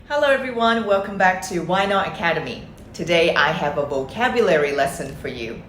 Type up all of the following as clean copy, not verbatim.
Hello everyone, welcome back to Why Not Academy. Today I have a vocabulary lesson for you.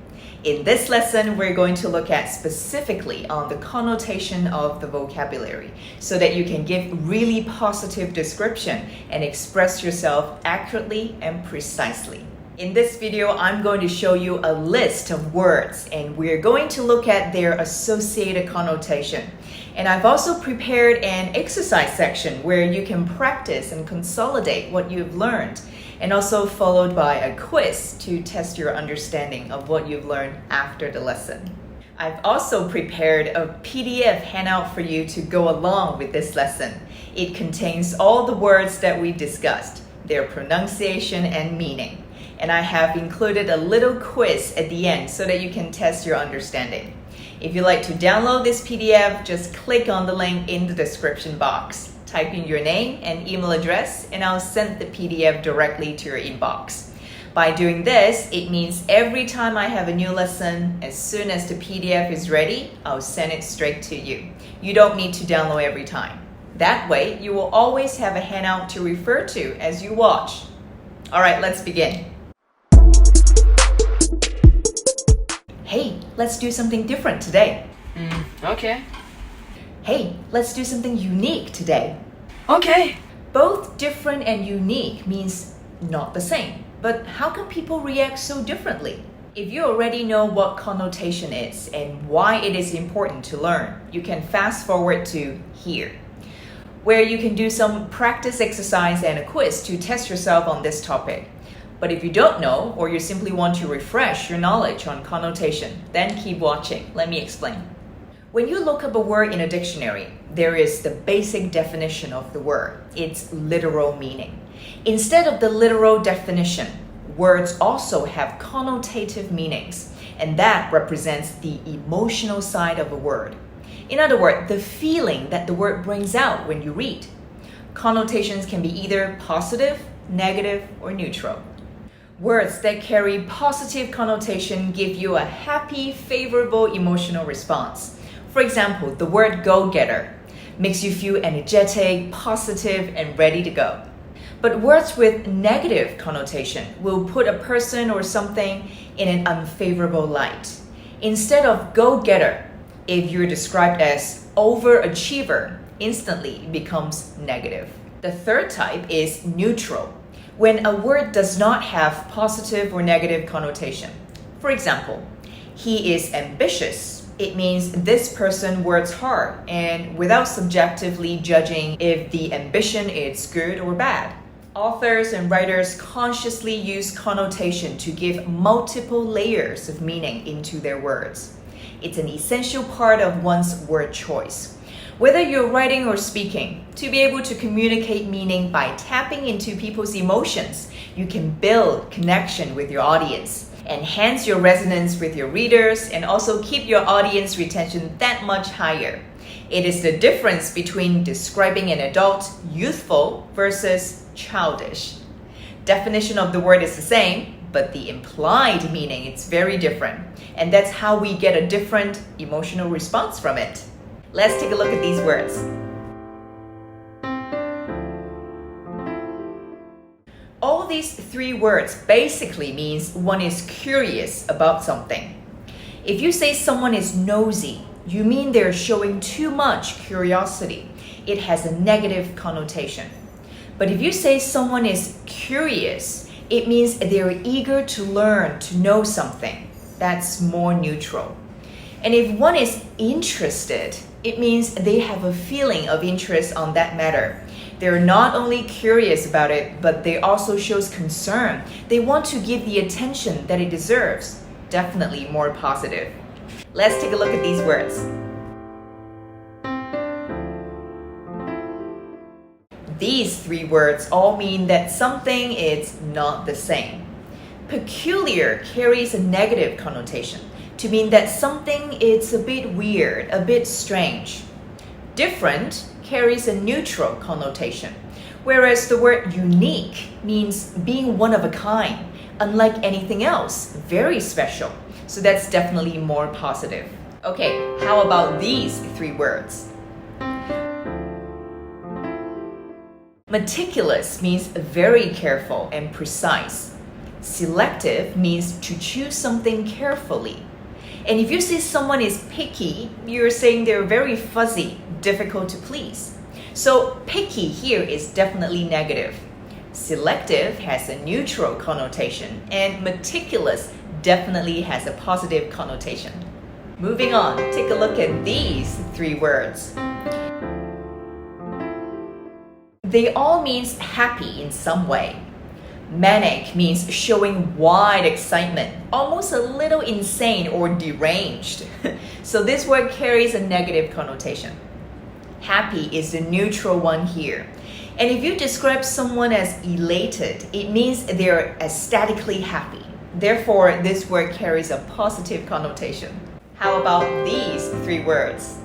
In this lesson, we're going to look at specifically on the connotation of the vocabulary so that you can give really positive description and express yourself accurately and precisely. In this video, I'm going to show you a list of words and we're going to look at their associated connotation. And I've also prepared an exercise section where you can practice and consolidate what you've learned, and also followed by a quiz to test your understanding of what you've learned after the lesson. I've also prepared a PDF handout for you to go along with this lesson. It contains all the words that we discussed, their pronunciation and meaning. And I have included a little quiz at the end so that you can test your understanding. If you'd like to download this PDF, just click on the link in the description box. Type in your name and email address, and I'll send the PDF directly to your inbox. By doing this, it means every time I have a new lesson, as soon as the PDF is ready, I'll send it straight to you. You don't need to download every time. That way, you will always have a handout to refer to as you watch. All right, let's begin. Hey, let's do something different today. Okay. Hey, let's do something unique today. Okay. Both different and unique means not the same. But how can people react so differently? If you already know what connotation is and why it is important to learn, you can fast forward to here, where you can do some practice exercise and a quiz to test yourself on this topic. But if you don't know, or you simply want to refresh your knowledge on connotation, then keep watching. Let me explain. When you look up a word in a dictionary, there is the basic definition of the word, its literal meaning. Instead of the literal definition, words also have connotative meanings, and that represents the emotional side of a word. In other words, the feeling that the word brings out when you read. Connotations can be either positive, negative, or neutral. Words that carry positive connotation give you a happy, favorable emotional response. For example, the word go-getter makes you feel energetic, positive, and ready to go. But words with negative connotation will put a person or something in an unfavorable light. Instead of go-getter, if you're described as overachiever, instantly it becomes negative. The third type is neutral, when a word does not have positive or negative connotation. For example, he is ambitious. It means this person works hard and without subjectively judging if the ambition is good or bad. Authors and writers consciously use connotation to give multiple layers of meaning into their words. It's an essential part of one's word choice. Whether you're writing or speaking, to be able to communicate meaning by tapping into people's emotions, you can build connection with your audience, enhance your resonance with your readers, and also keep your audience retention that much higher. It is the difference between describing an adult, youthful, versus childish. Definition of the word is the same, but the implied meaning is very different. And that's how we get a different emotional response from it. Let's take a look at these words. All these three words basically means one is curious about something. If you say someone is nosy, you mean they're showing too much curiosity. It has a negative connotation. But if you say someone is curious, it means they're eager to learn, to know something. That's more neutral. And if one is interested, it means they have a feeling of interest on that matter. They're not only curious about it, but they also shows concern. They want to give the attention that it deserves. Definitely more positive. Let's take a look at these words. These three words all mean that something is not the same. Peculiar carries a negative connotation, to mean that something is a bit weird, a bit strange. Different carries a neutral connotation, whereas the word unique means being one of a kind, unlike anything else, very special. So that's definitely more positive. Okay, how about these three words? Meticulous means very careful and precise. Selective means to choose something carefully. And if you say someone is picky, you're saying they're very fuzzy, difficult to please. So picky here is definitely negative. Selective has a neutral connotation, and meticulous definitely has a positive connotation. Moving on, take a look at these three words. They all means happy in some way. Manic means showing wide excitement, almost a little insane or deranged. So this word carries a negative connotation. Happy is the neutral one here. And if you describe someone as elated, it means they're ecstatically happy. Therefore, this word carries a positive connotation. How about these three words?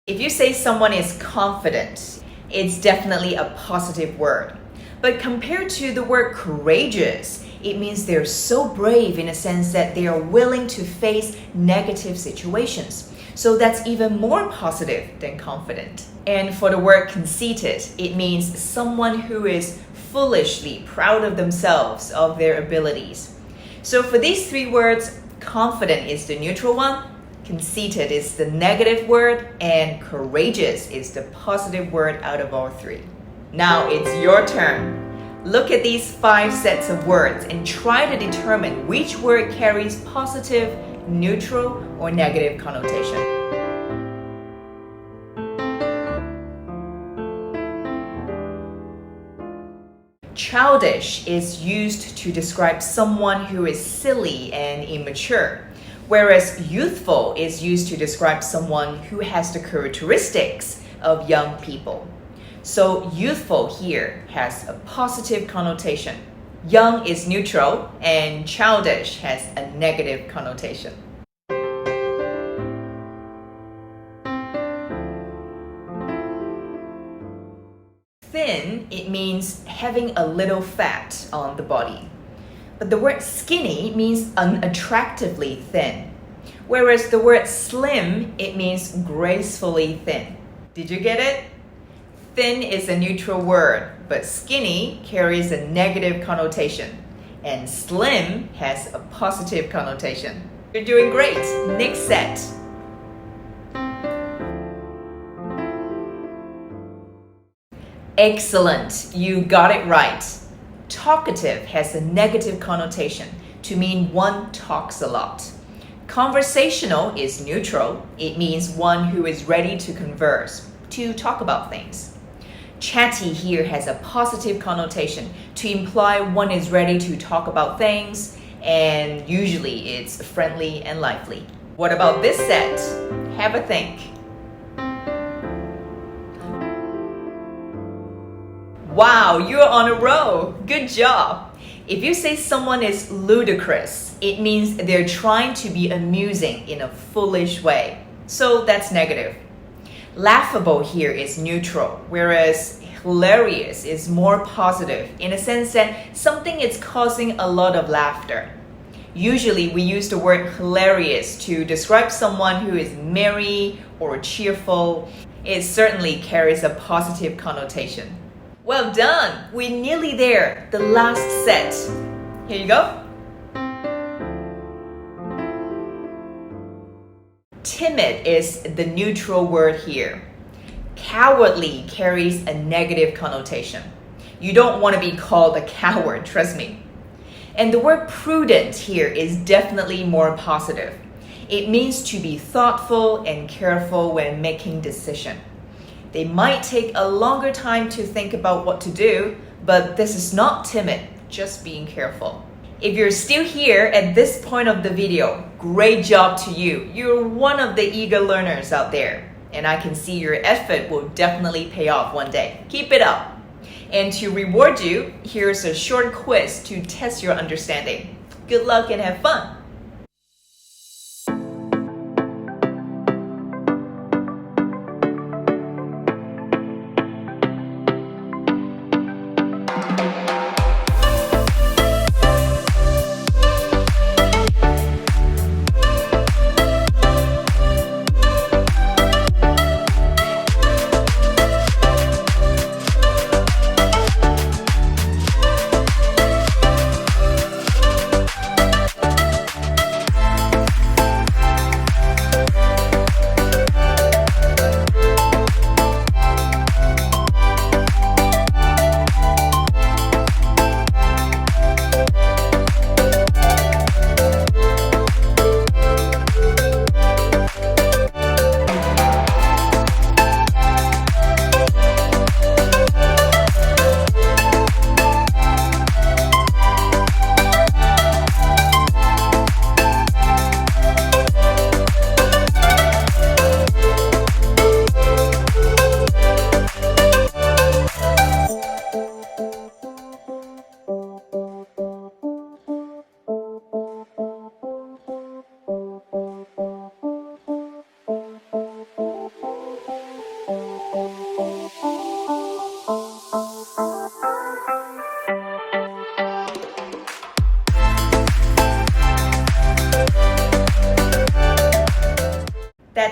If you say someone is confident, it's definitely a positive word. But compared to the word courageous, it means they're so brave in a sense that they are willing to face negative situations. So that's even more positive than confident. And for the word conceited, it means someone who is foolishly proud of themselves, of their abilities. So for these three words, confident is the neutral one, conceited is the negative word, and courageous is the positive word out of all three. Now it's your turn. Look at these 5 sets of words and try to determine which word carries positive, neutral, or negative connotation. Childish is used to describe someone who is silly and immature, whereas youthful is used to describe someone who has the characteristics of young people. So youthful here has a positive connotation. Young is neutral, and childish has a negative connotation. Thin, it means having a little fat on the body. But the word skinny means unattractively thin. Whereas the word slim, it means gracefully thin. Did you get it? Thin is a neutral word, but skinny carries a negative connotation, and slim has a positive connotation. You're doing great. Next set. Excellent. You got it right. Talkative has a negative connotation to mean one talks a lot. Conversational is neutral. It means one who is ready to converse, to talk about things. Chatty here has a positive connotation to imply one is ready to talk about things, and usually it's friendly and lively. What about this set? Have a think. Wow, you're on a roll. Good job. If you say someone is ludicrous, it means they're trying to be amusing in a foolish way. So that's negative. Laughable here is neutral, whereas hilarious is more positive in a sense that something is causing a lot of laughter. Usually we use the word hilarious to describe someone who is merry or cheerful. It certainly carries a positive connotation. Well done! We're nearly there. The last set. Here you go. Timid is the neutral word here. Cowardly carries a negative connotation. You don't want to be called a coward, trust me. And the word prudent here is definitely more positive. It means to be thoughtful and careful when making decisions. They might take a longer time to think about what to do, but this is not timid, just being careful. If you're still here at this point of the video, great job to you. You're one of the eager learners out there, and I can see your effort will definitely pay off one day. Keep it up. And to reward you, here's a short quiz to test your understanding. Good luck and have fun.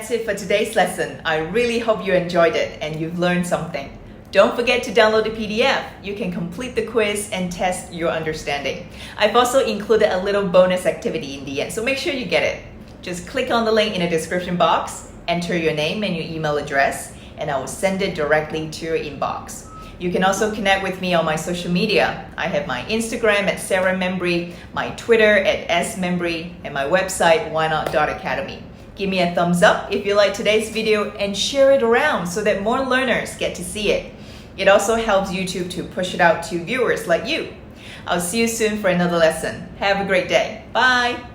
that's it for today's lesson. I really hope you enjoyed it and you've learned something. Don't forget to download the PDF. You can complete the quiz and test your understanding. I've also included a little bonus activity in the end, so make sure you get it. Just click on the link in the description box, enter your name and your email address, and I will send it directly to your inbox. You can also connect with me on my social media. I have my Instagram at Sarah Membry, my Twitter at smembry, and my website whynot.academy. Give me a thumbs up if you like today's video and share it around so that more learners get to see it. It also helps YouTube to push it out to viewers like you. I'll see you soon for another lesson. Have a great day. Bye!